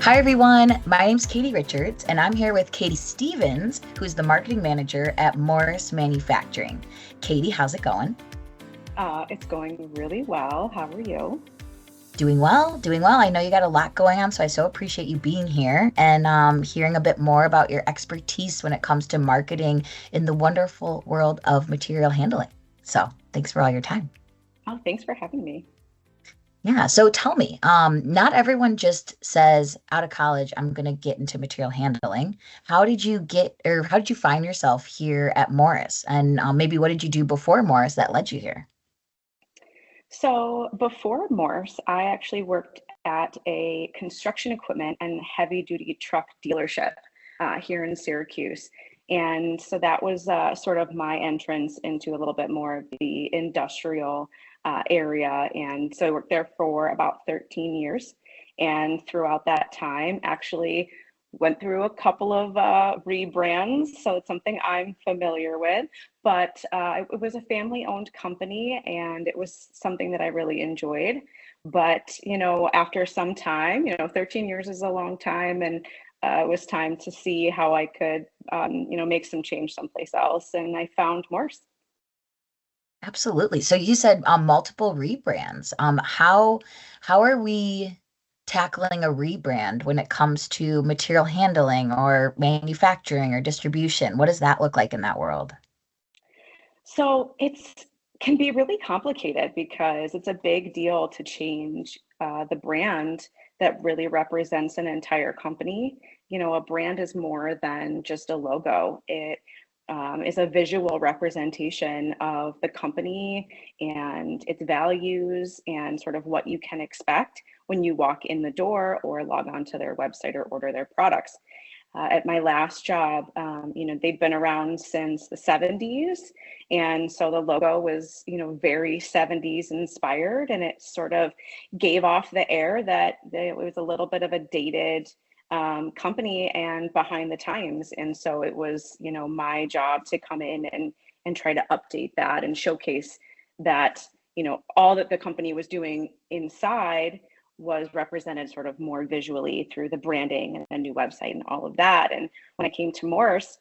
Hi, everyone. My name's Katie Richards, and I'm here with Katie Stevens, who's the marketing manager at Morse Manufacturing. Katie, how's it going? It's going really well. How are you? Doing well, doing well. I know you got a lot going on, so I so appreciate you being here and hearing a bit more about your expertise when it comes to marketing in the wonderful world of material handling. So, thanks for all your time. Oh, thanks for having me. Yeah, so tell me, not everyone just says out of college, I'm going to get into material handling. How did you get, or how did you find yourself here at Morris? And maybe what did you do before Morris that led you here? So before Morse, I actually worked at a construction equipment and heavy duty truck dealership here in Syracuse. And so that was sort of my entrance into a little bit more of the industrial area. And so I worked there for about 13 years. And throughout that time, actually went through a couple of rebrands. So it's something I'm familiar with, but it was a family owned company and it was something that I really enjoyed. But, after some time, 13 years is a long time, and it was time to see how I could, make some change someplace else. And I found Morse. Absolutely. So you said multiple rebrands. How are we tackling a rebrand when it comes to material handling or manufacturing or distribution? What does that look like in that world? So it's can be really complicated because it's a big deal to change the brand that really represents an entire company. A brand is more than just a logo. It is a visual representation of the company and its values and sort of what you can expect when you walk in the door or log on to their website or order their products. At my last job, they've been around since the 70s. And so the logo was, very 70s inspired. And it sort of gave off the air that it was a little bit of a dated company and behind the times. And so it was, my job to come in and try to update that and showcase that, all that the company was doing inside was represented sort of more visually through the branding and a new website and all of that. And when I came to Morse,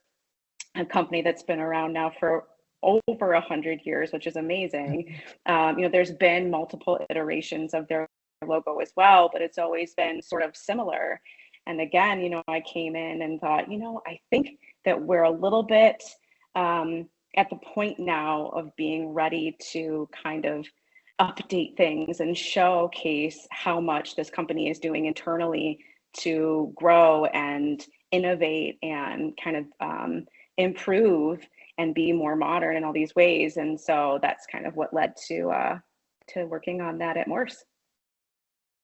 a company that's been around now for over 100 years, which is amazing, there's been multiple iterations of their logo as well, but it's always been sort of similar. And again, I came in and thought, I think that we're a little bit at the point now of being ready to kind of update things and showcase how much this company is doing internally to grow and innovate and kind of improve and be more modern in all these ways. And so that's kind of what led to working on that at Morse.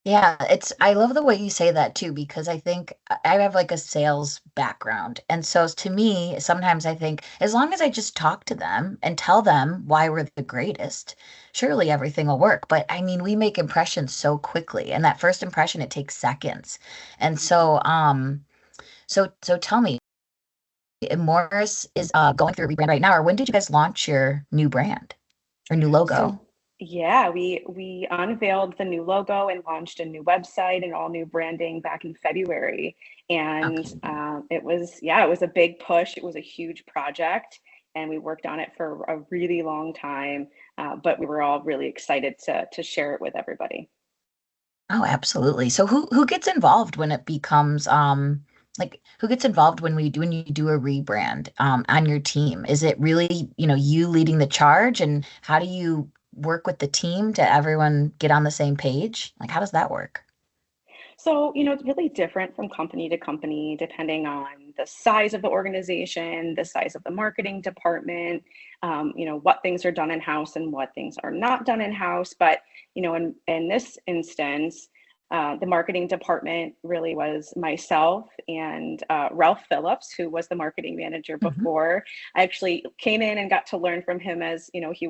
Yeah, I love the way you say that too, because I think I have like a sales background. And so to me, sometimes I think as long as I just talk to them and tell them why we're the greatest, surely everything will work. But I mean, we make impressions so quickly, and that first impression, it takes seconds. And so, so tell me, Morris is going through a rebrand right now, or when did you guys launch your new brand or new logo? So yeah, we unveiled the new logo and launched a new website and all new branding back in February. And Okay. it was a big push. It was a huge project, and we worked on it for a really long time. But we were all really excited to share it with everybody. Oh, absolutely. So who gets involved when it becomes like who gets involved when you do a rebrand on your team? Is it really, you leading the charge, and how do you work with the team to everyone get on the same page? Like how does that work? So, it's really different from company to company, depending on the size of the organization, the size of the marketing department, what things are done in house and what things are not done in house. But, in this instance, the marketing department really was myself and Ralph Phillips, who was the marketing manager Mhm. before. I actually came in and got to learn from him as, he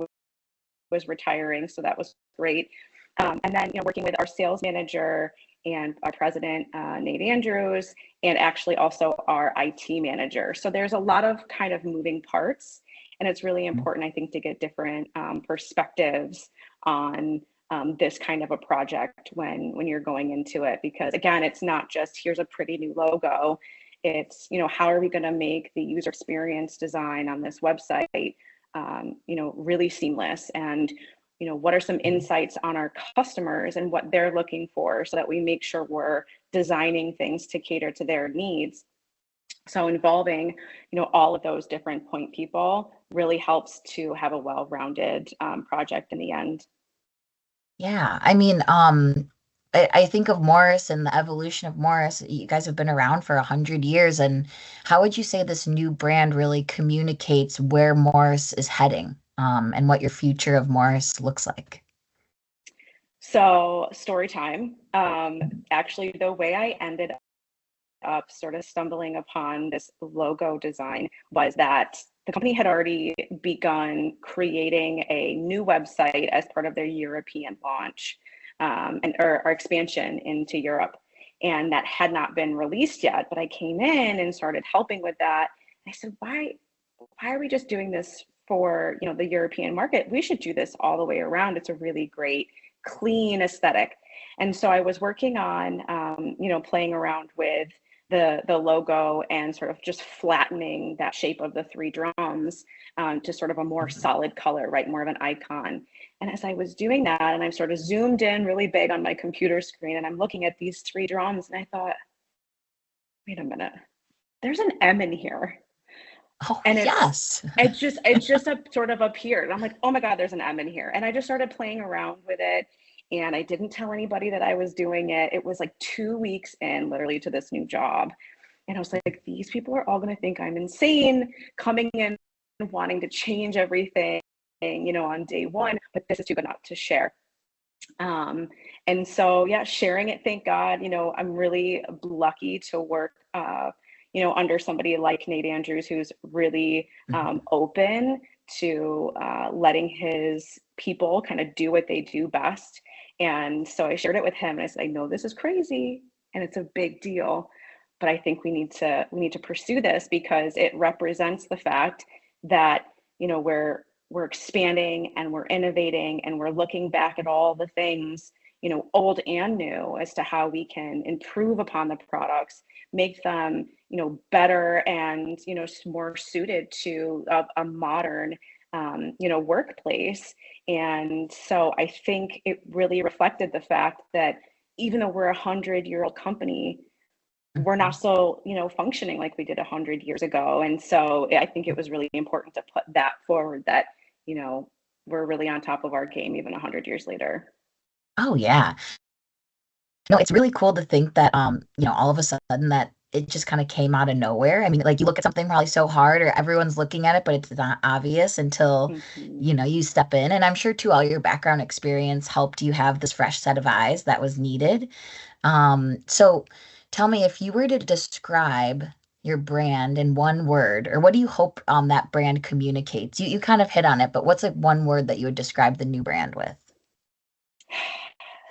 was retiring. So that was great. And then, working with our sales manager and our president, Nate Andrews, and actually also our IT manager. So there's a lot of kind of moving parts. And it's really important, I think, to get different perspectives on this kind of a project when you're going into it, because again, it's not just here's a pretty new logo. It's, how are we going to make the user experience design on this website, really seamless, and what are some insights on our customers and what they're looking for, so that we make sure we're designing things to cater to their needs. So involving, all of those different point people really helps to have a well-rounded project in the end. Yeah, I mean, I think of Morris and the evolution of Morris. You guys have been around for 100 years, and how would you say this new brand really communicates where Morris is heading, and what your future of Morris looks like? So story time. Actually, the way I ended up sort of stumbling upon this logo design was that the company had already begun creating a new website as part of their European launch, or expansion into Europe. And that had not been released yet, but I came in and started helping with that. And I said, why are we just doing this for, the European market? We should do this all the way around. It's a really great, clean aesthetic. And so I was working on, playing around with the logo and sort of just flattening that shape of the three drums, to sort of a more Mhm. solid color, right? More of an icon. And as I was doing that, and I'm sort of zoomed in really big on my computer screen, and I'm looking at these three drums, and I thought, wait a minute, there's an M in here. Oh, And yes. it just sort of appeared. I'm like, oh my God, there's an M in here. And I just started playing around with it. And I didn't tell anybody that I was doing it. It was like 2 weeks in, literally, to this new job. And I was like, these people are all going to think I'm insane coming in and wanting to change everything, on day one, but this is too good not to share. Um, and so, yeah, sharing it, thank God, I'm really lucky to work, under somebody like Nate Andrews, who's really Mhm. open to letting his people kind of do what they do best. And so I shared it with him, and I said, I know this is crazy and it's a big deal, but I think we need to pursue this, because it represents the fact that, we're expanding and we're innovating and we're looking back at all the things, old and new, as to how we can improve upon the products, make them, better and, more suited to a modern, workplace. And so I think it really reflected the fact that even though we're 100-year-old company, we're not Mhm. so, functioning like we did 100 years ago. And so I think it was really important to put that forward, that, you know, we're really on top of our game even 100 years later. Oh, yeah. No, it's really cool to think that, all of a sudden that it just kind of came out of nowhere. I mean, like you look at something probably so hard or everyone's looking at it, but it's not obvious until, Hmm. you step in. And I'm sure too, all your background experience helped you have this fresh set of eyes that was needed. So tell me, if you were to describe your brand in one word, or what do you hope that brand communicates? You kind of hit on it, but what's like one word that you would describe the new brand with?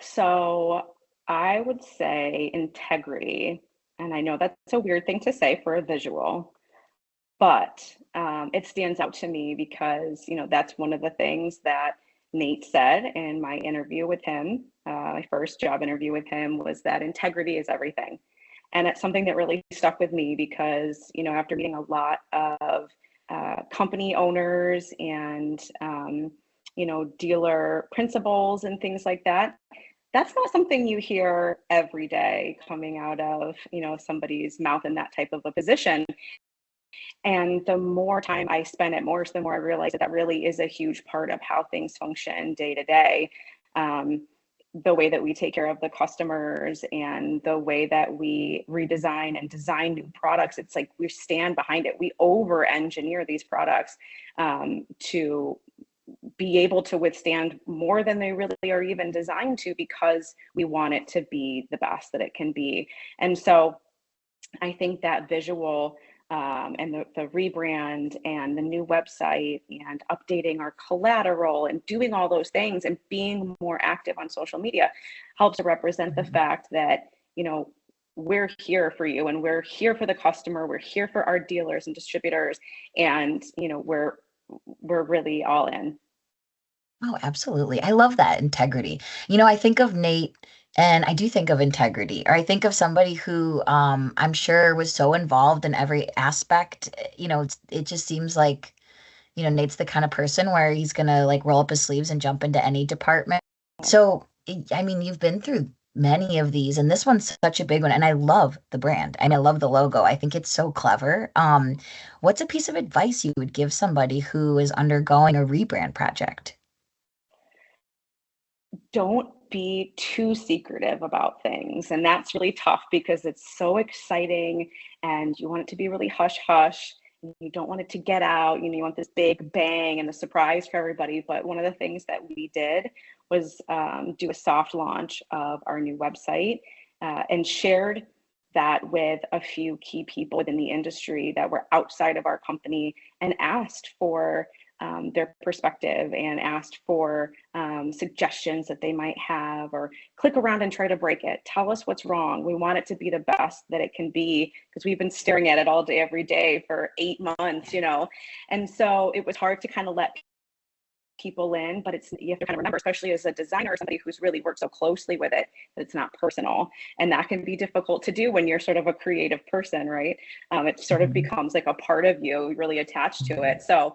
So I would say integrity. And I know that's a weird thing to say for a visual, but it stands out to me because, that's one of the things that Nate said in my interview with him. My first job interview with him was that integrity is everything. And it's something that really stuck with me because, after meeting a lot of company owners and, dealer principals and things like that, that's not something you hear every day coming out of, somebody's mouth in that type of a position. And the more time I spent at Morse, the more I realized that that really is a huge part of how things function day to day. The way that we take care of the customers and the way that we redesign and design new products, it's like we stand behind it. We over engineer these products, to be able to withstand more than they really are even designed to, because we want it to be the best that it can be. And so I think that visual, and the rebrand and the new website and updating our collateral and doing all those things and being more active on social media helps to represent the Mhm. fact that, we're here for you and we're here for the customer. We're here for our dealers and distributors. And, we're really all in. Oh, absolutely. I love that integrity. I think of Nate and I do think of integrity, or I think of somebody who I'm sure was so involved in every aspect. It just seems like, Nate's the kind of person where he's gonna like roll up his sleeves and jump into any department. So, I mean, you've been through many of these, and this one's such a big one. And I love the brand. I mean, I love the logo. I think it's so clever. What's a piece of advice you would give somebody who is undergoing a rebrand project? Don't be too secretive about things. And that's really tough because it's so exciting and you want it to be really hush hush. You don't want it to get out. You want this big bang and a surprise for everybody. But one of the things that we did was do a soft launch of our new website and shared that with a few key people within the industry that were outside of our company and asked for their perspective and asked for suggestions that they might have, or click around and try to break it. Tell us what's wrong. We want it to be the best that it can be because we've been staring at it all day, every day for 8 months. And so it was hard to kind of let people in, but you have to kind of remember, especially as a designer or somebody who's really worked so closely with it, that it's not personal. And that can be difficult to do when you're sort of a creative person, right? It sort of Mhm. becomes like a part of you, really attached to it. So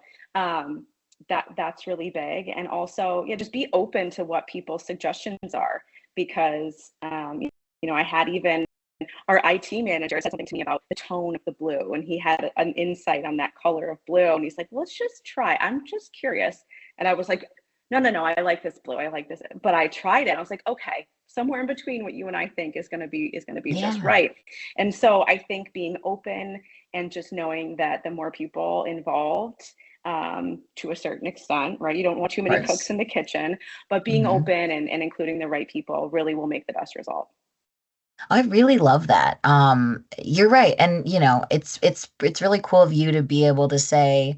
that's really big. And also, yeah, just be open to what people's suggestions are, because I had even our IT manager said something to me about the tone of the blue, and he had an insight on that color of blue. And he's like, let's just try. I'm just curious. And I was like, no, no, no, I like this blue. I like this. But I tried it. I was like, okay, somewhere in between what you and I think is gonna be just Yeah, right. And so I think being open and just knowing that the more people involved, to a certain extent, right? You don't want too of many cooks course. in the kitchen, but being Mhm. open and including the right people really will make the best result. I really love that. You're right. And it's really cool of you to be able to say,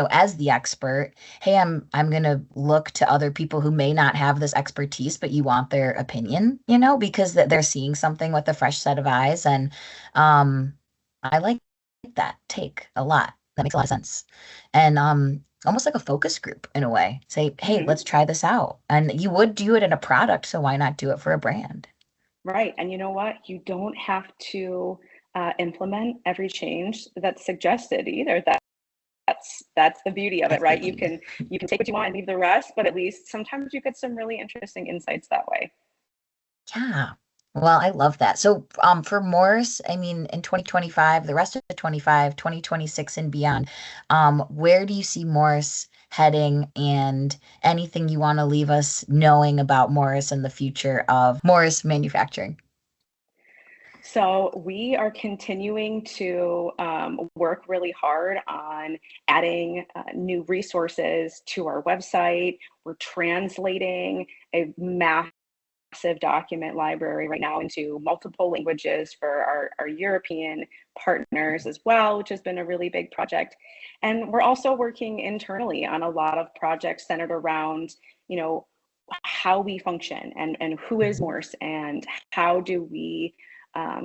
as the expert, hey, I'm gonna look to other people who may not have this expertise, but you want their opinion, because they're seeing something with a fresh set of eyes. And um I like that take a lot. That makes a lot of sense. And almost like a focus group in a way. Say, hey, let's Hmm. try this out. And you would do it in a product, so why not do it for a brand? Right. And you know what? You don't have to implement every change that's suggested either. That's the beauty of it, That's the right? You key. can you can take what you want and leave the rest, but at least sometimes you get some really interesting insights that way. Yeah. Well, I love that. So, for Morse, I mean, in 2025, the rest of the 25, 2026 and beyond, where do you see Morse heading and anything you want to leave us knowing about Morse and the future of Morse manufacturing? So we are continuing to work really hard on adding new resources to our website. We're translating a massive document library right now into multiple languages for our European partners as well, which has been a really big project. And we're also working internally on a lot of projects centered around, you know, how we function and who is Mhm. Morse and how do we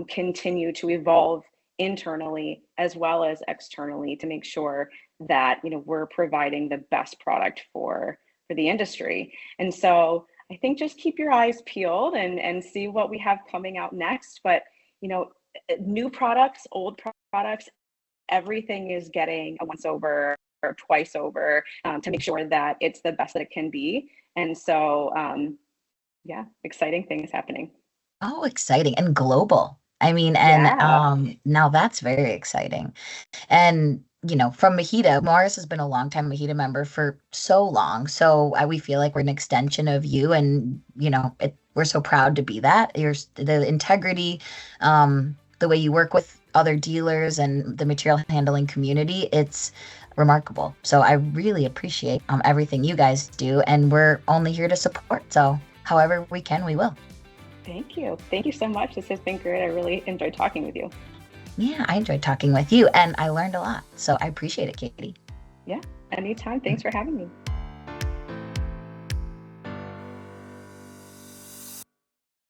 continue to evolve internally as well as externally to make sure that we're providing the best product for the industry. And so I think just keep your eyes peeled and see what we have coming out next. But you know, new products, old products, everything is getting a once over or twice over to make sure that it's the best that it can be. And so, yeah, exciting things happening. Oh, exciting and global. I mean, and Yeah. now that's very exciting. And, from Mahita, Morris has been a longtime Mahita member for so long. So we feel like we're an extension of you. And, we're so proud to be that. The integrity, the way you work with other dealers and the material handling community, it's remarkable. So I really appreciate everything you guys do. And we're only here to support. So however we can, we will. Thank you. Thank you so much. This has been great. I really enjoyed talking with you. Yeah, I enjoyed talking with you and I learned a lot. So I appreciate it, Katie. Yeah, anytime. Thanks for having me.